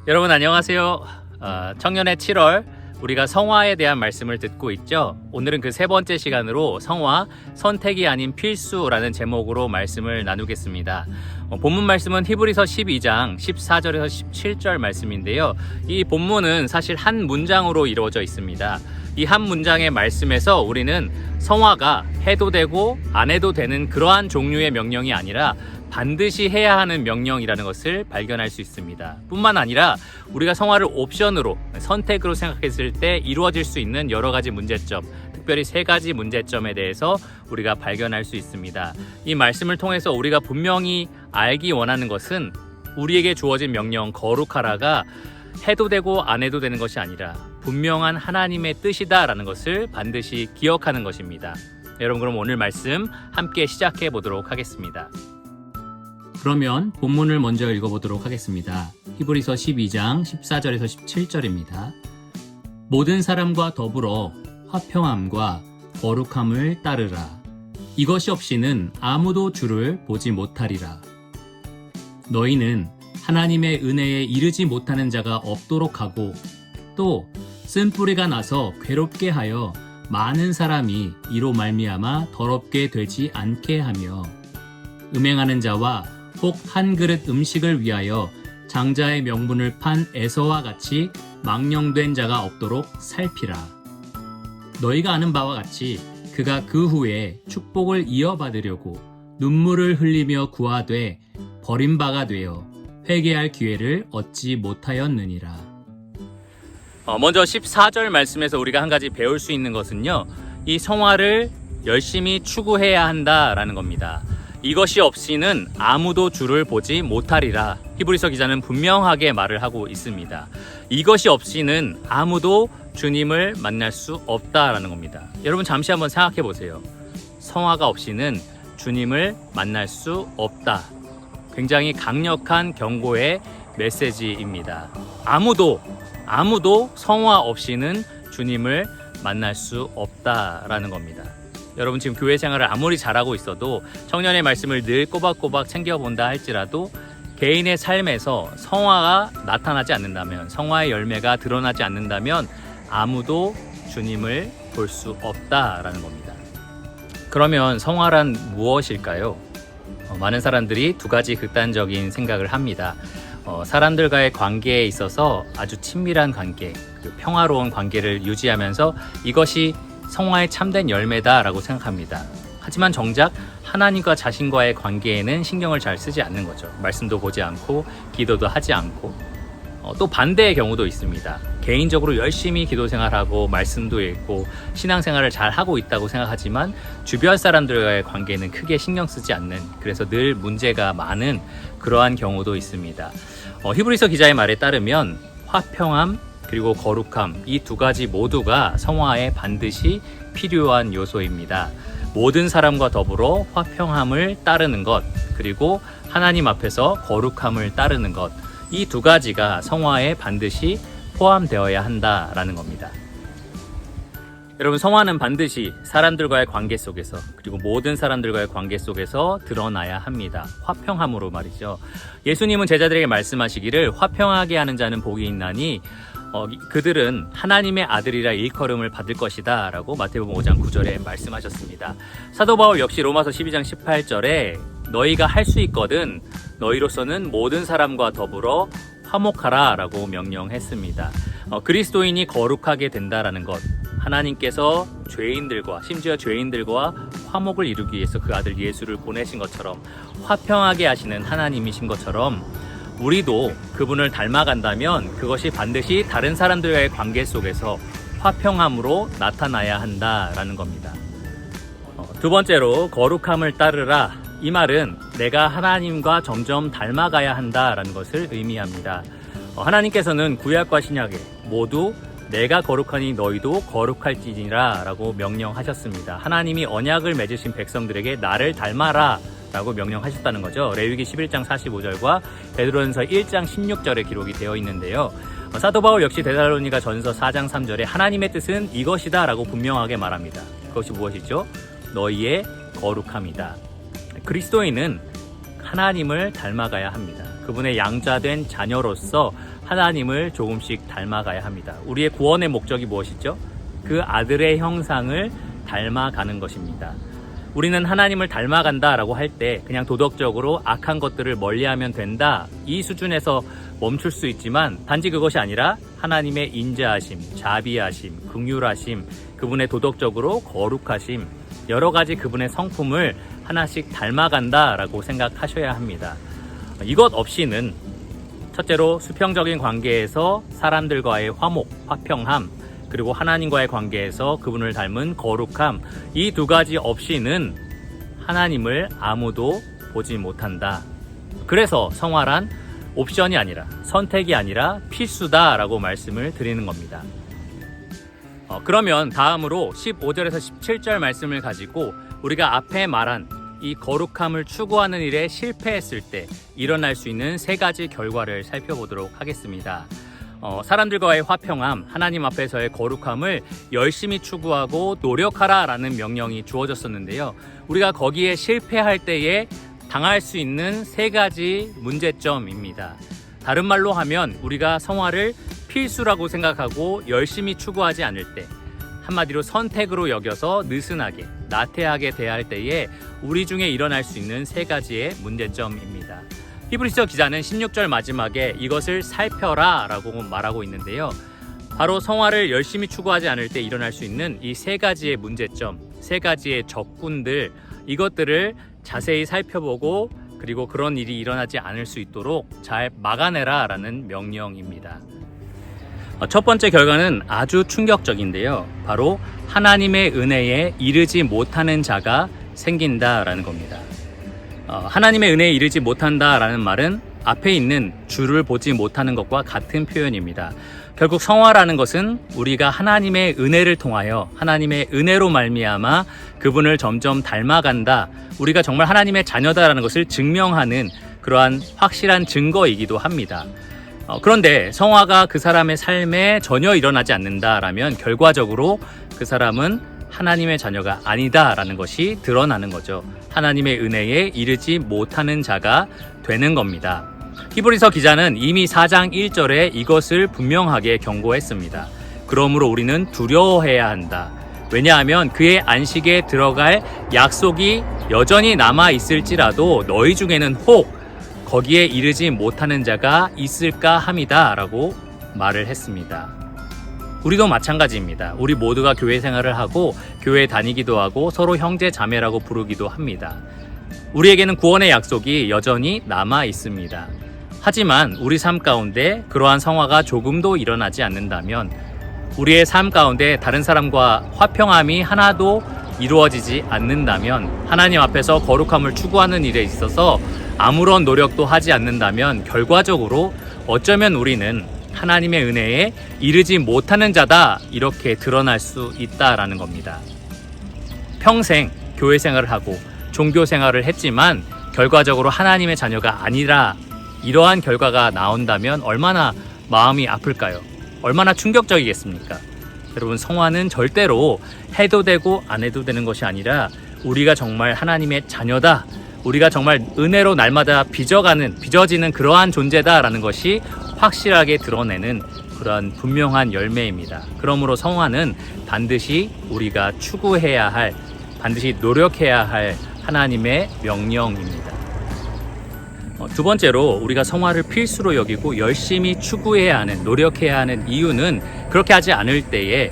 여러분 안녕하세요. 청년의 7월 우리가 성화에 대한 말씀을 듣고 있죠. 오늘은 그 세 번째 시간으로 성화 선택이 아닌 필수라는 제목으로 말씀을 나누겠습니다. 본문 말씀은 히브리서 12장 14절에서 17절 말씀인데요. 이 본문은 사실 한 문장으로 이루어져 있습니다. 이 한 문장의 말씀에서 우리는 성화가 해도 되고 안 해도 되는 그러한 종류의 명령이 아니라 반드시 해야 하는 명령이라는 것을 발견할 수 있습니다. 뿐만 아니라 우리가 성화를 옵션으로, 선택으로 생각했을 때 이루어질 수 있는 여러 가지 문제점, 특별히 세 가지 문제점에 대해서 우리가 발견할 수 있습니다. 이 말씀을 통해서 우리가 분명히 알기 원하는 것은 우리에게 주어진 명령 거룩하라가 해도 되고 안 해도 되는 것이 아니라 분명한 하나님의 뜻이다라는 것을 반드시 기억하는 것입니다. 여러분, 그럼 오늘 말씀 함께 시작해 보도록 하겠습니다. 그러면 본문을 먼저 읽어보도록 하겠습니다. 히브리서 12장 14절에서 17절입니다. 모든 사람과 더불어 화평함과 거룩함을 따르라. 이것이 없이는 아무도 주를 보지 못하리라. 너희는 하나님의 은혜에 이르지 못하는 자가 없도록 하고 또 쓴뿌리가 나서 괴롭게 하여 많은 사람이 이로 말미암아 더럽게 되지 않게 하며 음행하는 자와 혹 한 그릇 음식을 위하여 장자의 명분을 판 에서와 같이 망령된 자가 없도록 살피라. 너희가 아는 바와 같이 그가 그 후에 축복을 이어받으려고 눈물을 흘리며 구하되 버림바가 되어 회개할 기회를 얻지 못하였느니라. 먼저 14절 말씀에서 우리가 한 가지 배울 수 있는 것은요, 이 성화를 열심히 추구해야 한다라는 겁니다. 이것이 없이는 아무도 주를 보지 못하리라. 히브리서 기자는 분명하게 말을 하고 있습니다. 이것이 없이는 아무도 주님을 만날 수 없다라는 겁니다. 여러분 잠시 한번 생각해 보세요. 성화가 없이는 주님을 만날 수 없다. 굉장히 강력한 경고의 메시지입니다. 아무도 성화 없이는 주님을 만날 수 없다라는 겁니다. 여러분 지금 교회 생활을 아무리 잘하고 있어도 청년의 말씀을 늘 꼬박꼬박 챙겨본다 할지라도 개인의 삶에서 성화가 나타나지 않는다면, 성화의 열매가 드러나지 않는다면 아무도 주님을 볼 수 없다라는 겁니다. 그러면 성화란 무엇일까요? 많은 사람들이 두 가지 극단적인 생각을 합니다. 사람들과의 관계에 있어서 아주 친밀한 관계, 평화로운 관계를 유지하면서 이것이 성화의 참된 열매다라고 생각합니다. 하지만 정작 하나님과 자신과의 관계에는 신경을 잘 쓰지 않는 거죠. 말씀도 보지 않고 기도도 하지 않고, 또 반대의 경우도 있습니다. 개인적으로 열심히 기도 생활하고 말씀도 읽고 신앙생활을 잘 하고 있다고 생각하지만 주변 사람들과의 관계는 크게 신경 쓰지 않는, 그래서 늘 문제가 많은 그러한 경우도 있습니다. 히브리서 기자의 말에 따르면 화평함 그리고 거룩함, 이 두 가지 모두가 성화에 반드시 필요한 요소입니다. 모든 사람과 더불어 화평함을 따르는 것, 그리고 하나님 앞에서 거룩함을 따르는 것, 이 두 가지가 성화에 반드시 포함되어야 한다라는 겁니다. 여러분, 성화는 반드시 사람들과의 관계 속에서, 그리고 모든 사람들과의 관계 속에서 드러나야 합니다. 화평함으로 말이죠. 예수님은 제자들에게 말씀하시기를 화평하게 하는 자는 복이 있나니 그들은 하나님의 아들이라 일컬음을 받을 것이다 라고 마태복음 5장 9절에 말씀하셨습니다. 사도 바울 역시 로마서 12장 18절에 너희가 할 수 있거든 너희로서는 모든 사람과 더불어 화목하라 라고 명령했습니다. 그리스도인이 거룩하게 된다라는 것, 하나님께서 죄인들과, 심지어 죄인들과 화목을 이루기 위해서 그 아들 예수를 보내신 것처럼, 화평하게 하시는 하나님이신 것처럼 우리도 그분을 닮아간다면 그것이 반드시 다른 사람들과의 관계 속에서 화평함으로 나타나야 한다라는 겁니다. 두 번째로 거룩함을 따르라. 이 말은 내가 하나님과 점점 닮아가야 한다라는 것을 의미합니다. 하나님께서는 구약과 신약에 모두 내가 거룩하니 너희도 거룩할지니라 라고 명령하셨습니다. 하나님이 언약을 맺으신 백성들에게 나를 닮아라 라고 명령하셨다는 거죠. 레위기 11장 45절과 베드로전서 1장 16절에 기록이 되어 있는데요. 사도 바울 역시 데살로니가 전서 4장 3절에 하나님의 뜻은 이것이다 라고 분명하게 말합니다. 그것이 무엇이죠? 너희의 거룩함이다. 그리스도인은 하나님을 닮아가야 합니다. 그분의 양자된 자녀로서 하나님을 조금씩 닮아가야 합니다. 우리의 구원의 목적이 무엇이죠? 그 아들의 형상을 닮아가는 것입니다. 우리는 하나님을 닮아간다라고 할 때 그냥 도덕적으로 악한 것들을 멀리하면 된다, 이 수준에서 멈출 수 있지만 단지 그것이 아니라 하나님의 인자하심, 자비하심, 긍휼하심, 그분의 도덕적으로 거룩하심, 여러 가지 그분의 성품을 하나씩 닮아간다라고 생각하셔야 합니다. 이것 없이는 첫째로 수평적인 관계에서 사람들과의 화목, 화평함, 그리고 하나님과의 관계에서 그분을 닮은 거룩함, 이 두 가지 없이는 하나님을 아무도 보지 못한다. 그래서 성화란 옵션이 아니라, 선택이 아니라 필수다라고 말씀을 드리는 겁니다. 그러면 다음으로 15절에서 17절 말씀을 가지고 우리가 앞에 말한 이 거룩함을 추구하는 일에 실패했을 때 일어날 수 있는 세 가지 결과를 살펴보도록 하겠습니다. 사람들과의 화평함, 하나님 앞에서의 거룩함을 열심히 추구하고 노력하라 라는 명령이 주어졌었는데요. 우리가 거기에 실패할 때에 당할 수 있는 세 가지 문제점입니다. 다른 말로 하면 우리가 성화를 필수라고 생각하고 열심히 추구하지 않을 때, 한마디로 선택으로 여겨서 느슨하게, 나태하게 대할 때에 우리 중에 일어날 수 있는 세 가지의 문제점입니다. 히브리서 기자는 16절 마지막에 이것을 살펴라 라고 말하고 있는데요. 바로 성화를 열심히 추구하지 않을 때 일어날 수 있는 이 세 가지의 문제점, 세 가지의 적군들, 이것들을 자세히 살펴보고 그리고 그런 일이 일어나지 않을 수 있도록 잘 막아내라 라는 명령입니다. 첫 번째 결과는 아주 충격적인데요. 바로 하나님의 은혜에 이르지 못하는 자가 생긴다라는 겁니다. 하나님의 은혜에 이르지 못한다라는 말은 앞에 있는 주를 보지 못하는 것과 같은 표현입니다. 결국 성화라는 것은 우리가 하나님의 은혜를 통하여, 하나님의 은혜로 말미암아 그분을 점점 닮아간다, 우리가 정말 하나님의 자녀다라는 것을 증명하는 그러한 확실한 증거이기도 합니다. 그런데 성화가 그 사람의 삶에 전혀 일어나지 않는다라면 결과적으로 그 사람은 하나님의 자녀가 아니다라는 것이 드러나는 거죠. 하나님의 은혜에 이르지 못하는 자가 되는 겁니다. 히브리서 기자는 이미 4장 1절에 이것을 분명하게 경고했습니다. 그러므로 우리는 두려워해야 한다. 왜냐하면 그의 안식에 들어갈 약속이 여전히 남아 있을지라도 너희 중에는 혹 거기에 이르지 못하는 자가 있을까 함이다 라고 말을 했습니다. 우리도 마찬가지입니다. 우리 모두가 교회 생활을 하고 교회에 다니기도 하고 서로 형제 자매라고 부르기도 합니다. 우리에게는 구원의 약속이 여전히 남아 있습니다. 하지만 우리 삶 가운데 그러한 성화가 조금도 일어나지 않는다면, 우리의 삶 가운데 다른 사람과 화평함이 하나도 이루어지지 않는다면, 하나님 앞에서 거룩함을 추구하는 일에 있어서 아무런 노력도 하지 않는다면 결과적으로 어쩌면 우리는 하나님의 은혜에 이르지 못하는 자다, 이렇게 드러날 수 있다라는 겁니다. 평생 교회 생활을 하고 종교 생활을 했지만 결과적으로 하나님의 자녀가 아니라, 이러한 결과가 나온다면 얼마나 마음이 아플까요? 얼마나 충격적이겠습니까? 여러분, 성화는 절대로 해도 되고 안 해도 되는 것이 아니라 우리가 정말 하나님의 자녀다, 우리가 정말 은혜로 날마다 빚어지는 그러한 존재다라는 것이 확실하게 드러내는 그러한 분명한 열매입니다. 그러므로 성화는 반드시 우리가 추구해야 할, 반드시 노력해야 할 하나님의 명령입니다. 두 번째로 우리가 성화를 필수로 여기고 열심히 추구해야 하는, 노력해야 하는 이유는 그렇게 하지 않을 때에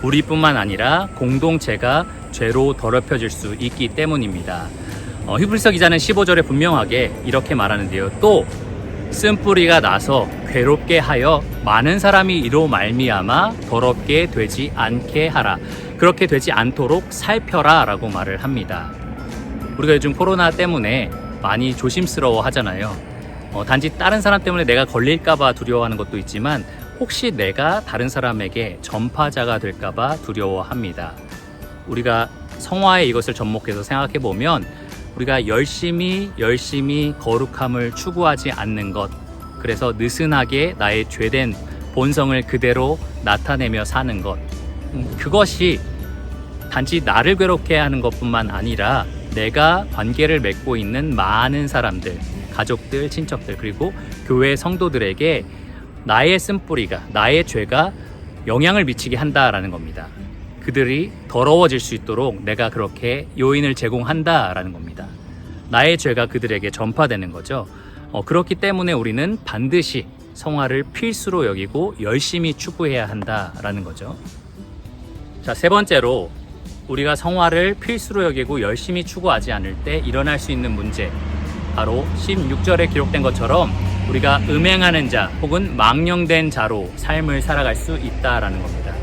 우리뿐만 아니라 공동체가 죄로 더럽혀질 수 있기 때문입니다. 히브리서 기자는 15절에 분명하게 이렇게 말하는데요. 또 쓴뿌리가 나서 괴롭게 하여 많은 사람이 이로 말미암아 더럽게 되지 않게 하라. 그렇게 되지 않도록 살펴라 라고 말을 합니다. 우리가 요즘 코로나 때문에 많이 조심스러워 하잖아요. 단지 다른 사람 때문에 내가 걸릴까봐 두려워하는 것도 있지만 혹시 내가 다른 사람에게 전파자가 될까봐 두려워합니다. 우리가 성화에 이것을 접목해서 생각해 보면, 우리가 열심히 거룩함을 추구하지 않는 것, 그래서 느슨하게 나의 죄된 본성을 그대로 나타내며 사는 것, 그것이 단지 나를 괴롭게 하는 것뿐만 아니라 내가 관계를 맺고 있는 많은 사람들, 가족들, 친척들, 그리고 교회 성도들에게 나의 쓴뿌리가, 나의 죄가 영향을 미치게 한다라는 겁니다. 그들이 더러워질 수 있도록 내가 그렇게 요인을 제공한다라는 겁니다. 나의 죄가 그들에게 전파되는 거죠. 그렇기 때문에 우리는 반드시 성화를 필수로 여기고 열심히 추구해야 한다라는 거죠. 자, 세 번째로 우리가 성화를 필수로 여기고 열심히 추구하지 않을 때 일어날 수 있는 문제, 바로 16절에 기록된 것처럼 우리가 음행하는 자 혹은 망령된 자로 삶을 살아갈 수 있다라는 겁니다.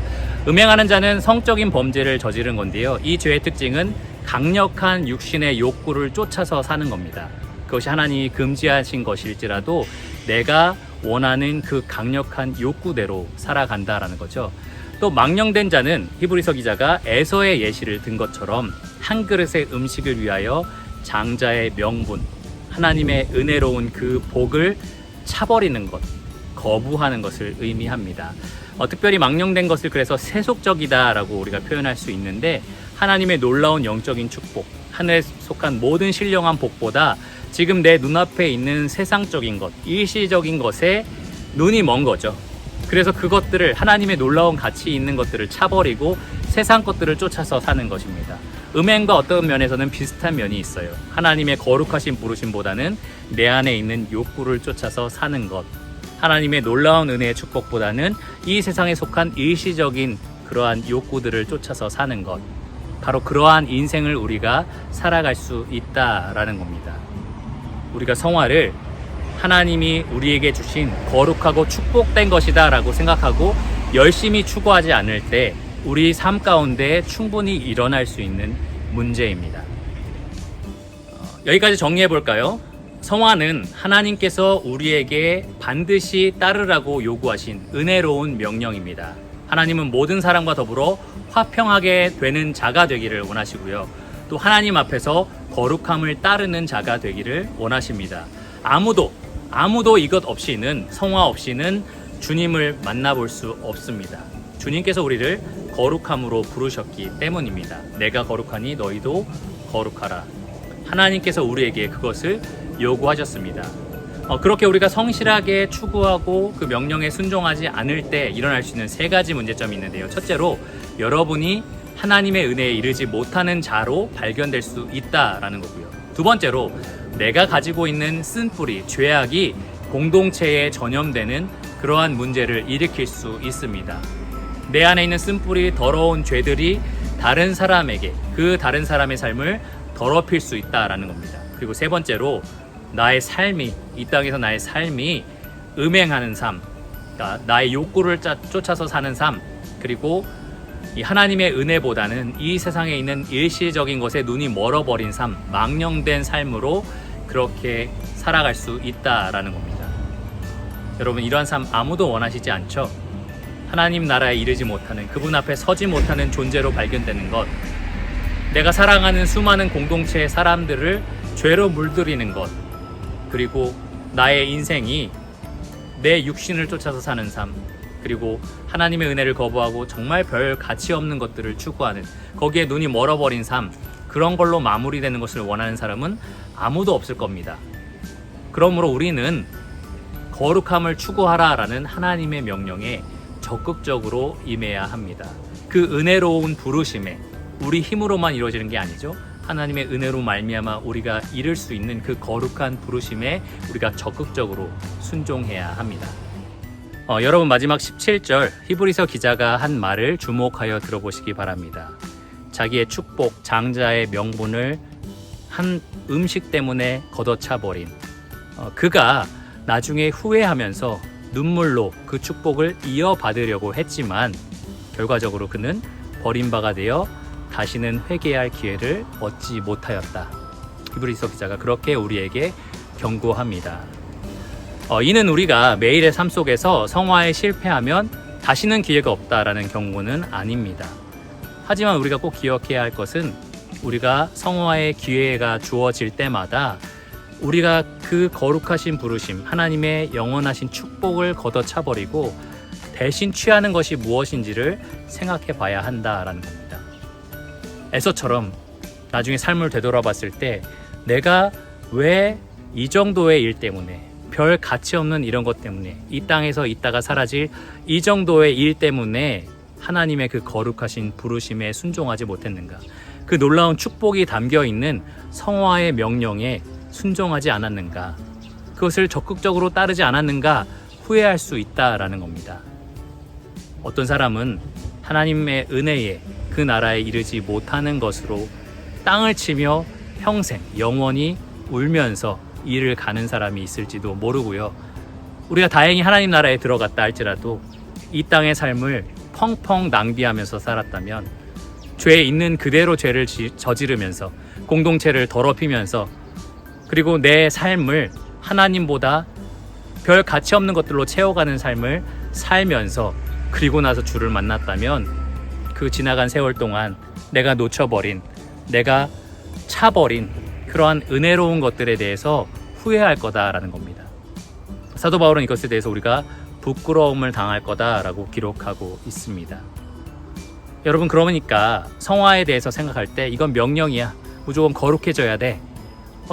음행하는 자는 성적인 범죄를 저지른 건데요. 이 죄의 특징은 강력한 육신의 욕구를 쫓아서 사는 겁니다. 그것이 하나님이 금지하신 것일지라도 내가 원하는 그 강력한 욕구대로 살아간다라는 거죠. 또 망령된 자는 히브리서 기자가 에서의 예시를 든 것처럼 한 그릇의 음식을 위하여 장자의 명분, 하나님의 은혜로운 그 복을 차버리는 것, 거부하는 것을 의미합니다. 특별히 망령된 것을 그래서 세속적이다라고 우리가 표현할 수 있는데, 하나님의 놀라운 영적인 축복, 하늘에 속한 모든 신령한 복보다 지금 내 눈앞에 있는 세상적인 것, 일시적인 것에 눈이 먼 거죠. 그래서 그것들을, 하나님의 놀라운 가치 있는 것들을 차버리고 세상 것들을 쫓아서 사는 것입니다. 음행과 어떤 면에서는 비슷한 면이 있어요. 하나님의 거룩하신 부르심보다는 내 안에 있는 욕구를 쫓아서 사는 것, 하나님의 놀라운 은혜의 축복보다는 이 세상에 속한 일시적인 그러한 욕구들을 쫓아서 사는 것, 바로 그러한 인생을 우리가 살아갈 수 있다라는 겁니다. 우리가 성화를 하나님이 우리에게 주신 거룩하고 축복된 것이다 라고 생각하고 열심히 추구하지 않을 때 우리 삶 가운데 충분히 일어날 수 있는 문제입니다. 여기까지 정리해 볼까요? 성화는 하나님께서 우리에게 반드시 따르라고 요구하신 은혜로운 명령입니다. 하나님은 모든 사람과 더불어 화평하게 되는 자가 되기를 원하시고요. 또 하나님 앞에서 거룩함을 따르는 자가 되기를 원하십니다. 아무도 이것 없이는, 성화 없이는 주님을 만나볼 수 없습니다. 주님께서 우리를 거룩함으로 부르셨기 때문입니다. 내가 거룩하니 너희도 거룩하라. 하나님께서 우리에게 그것을 요구하셨습니다. 그렇게 우리가 성실하게 추구하고 그 명령에 순종하지 않을 때 일어날 수 있는 세 가지 문제점이 있는데요. 첫째로, 여러분이 하나님의 은혜에 이르지 못하는 자로 발견될 수 있다라는 거고요. 두 번째로, 내가 가지고 있는 쓴뿌리, 죄악이 공동체에 전염되는 그러한 문제를 일으킬 수 있습니다. 내 안에 있는 쓴뿌리, 더러운 죄들이 다른 사람에게, 그 다른 사람의 삶을 더럽힐 수 있다라는 겁니다. 그리고 세 번째로, 나의 삶이, 이 땅에서 나의 삶이 음행하는 삶, 그러니까 나의 욕구를 쫓아서 사는 삶, 그리고 이 하나님의 은혜보다는 이 세상에 있는 일시적인 것에 눈이 멀어버린 삶, 망령된 삶으로 그렇게 살아갈 수 있다라는 겁니다. 여러분, 이러한 삶 아무도 원하시지 않죠? 하나님 나라에 이르지 못하는, 그분 앞에 서지 못하는 존재로 발견되는 것, 내가 사랑하는 수많은 공동체의 사람들을 죄로 물들이는 것, 그리고 나의 인생이 내 육신을 쫓아서 사는 삶, 그리고 하나님의 은혜를 거부하고 정말 별 가치 없는 것들을 추구하는, 거기에 눈이 멀어버린 삶, 그런 걸로 마무리되는 것을 원하는 사람은 아무도 없을 겁니다. 그러므로 우리는 거룩함을 추구하라라는 하나님의 명령에 적극적으로 임해야 합니다. 그 은혜로운 부르심에 우리 힘으로만 이루어지는 게 아니죠. 하나님의 은혜로 말미암아 우리가 이룰 수 있는 그 거룩한 부르심에 우리가 적극적으로 순종해야 합니다. 여러분, 마지막 17절 히브리서 기자가 한 말을 주목하여 들어보시기 바랍니다. 자기의 축복, 장자의 명분을 한 음식 때문에 걷어차버린 그가 나중에 후회하면서 눈물로 그 축복을 이어받으려고 했지만 결과적으로 그는 버림바가 되어 다시는 회개할 기회를 얻지 못하였다. 히브리서 기자가 그렇게 우리에게 경고합니다. 이는 우리가 매일의 삶 속에서 성화에 실패하면 다시는 기회가 없다라는 경고는 아닙니다. 하지만 우리가 꼭 기억해야 할 것은, 우리가 성화의 기회가 주어질 때마다 우리가 그 거룩하신 부르심, 하나님의 영원하신 축복을 걷어차버리고 대신 취하는 것이 무엇인지를 생각해 봐야 한다라는 겁니다. 에서처럼 나중에 삶을 되돌아봤을 때 내가 왜 이 정도의 일 때문에, 별 가치 없는 이런 것 때문에 이 땅에서 있다가 사라질 이 정도의 일 때문에 하나님의 그 거룩하신 부르심에 순종하지 못했는가? 그 놀라운 축복이 담겨 있는 성화의 명령에 순종하지 않았는가? 그것을 적극적으로 따르지 않았는가? 후회할 수 있다라는 겁니다. 어떤 사람은 하나님의 은혜에 그 나라에 이르지 못하는 것으로 땅을 치며 평생 영원히 울면서 이를 가는 사람이 있을지도 모르고요. 우리가 다행히 하나님 나라에 들어갔다 할지라도 이 땅의 삶을 펑펑 낭비하면서 살았다면 죄에 있는 그대로 죄를 저지르면서 공동체를 더럽히면서 그리고 내 삶을 하나님보다 별 가치 없는 것들로 채워가는 삶을 살면서 그리고 나서 주를 만났다면 그 지나간 세월 동안 내가 놓쳐버린, 내가 차버린 그러한 은혜로운 것들에 대해서 후회할 거다라는 겁니다. 사도 바울은 이것에 대해서 우리가 부끄러움을 당할 거다라고 기록하고 있습니다. 여러분, 그러니까 성화에 대해서 생각할 때 이건 명령이야, 무조건 거룩해져야 돼,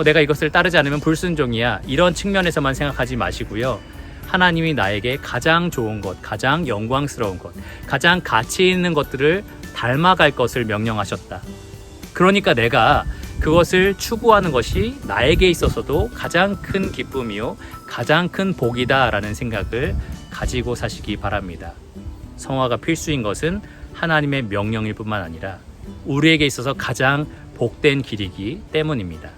내가 이것을 따르지 않으면 불순종이야, 이런 측면에서만 생각하지 마시고요. 하나님이 나에게 가장 좋은 것, 가장 영광스러운 것, 가장 가치 있는 것들을 닮아갈 것을 명령하셨다. 그러니까 내가 그것을 추구하는 것이 나에게 있어서도 가장 큰 기쁨이요, 가장 큰 복이다라는 생각을 가지고 사시기 바랍니다. 성화가 필수인 것은 하나님의 명령일 뿐만 아니라 우리에게 있어서 가장 복된 길이기 때문입니다.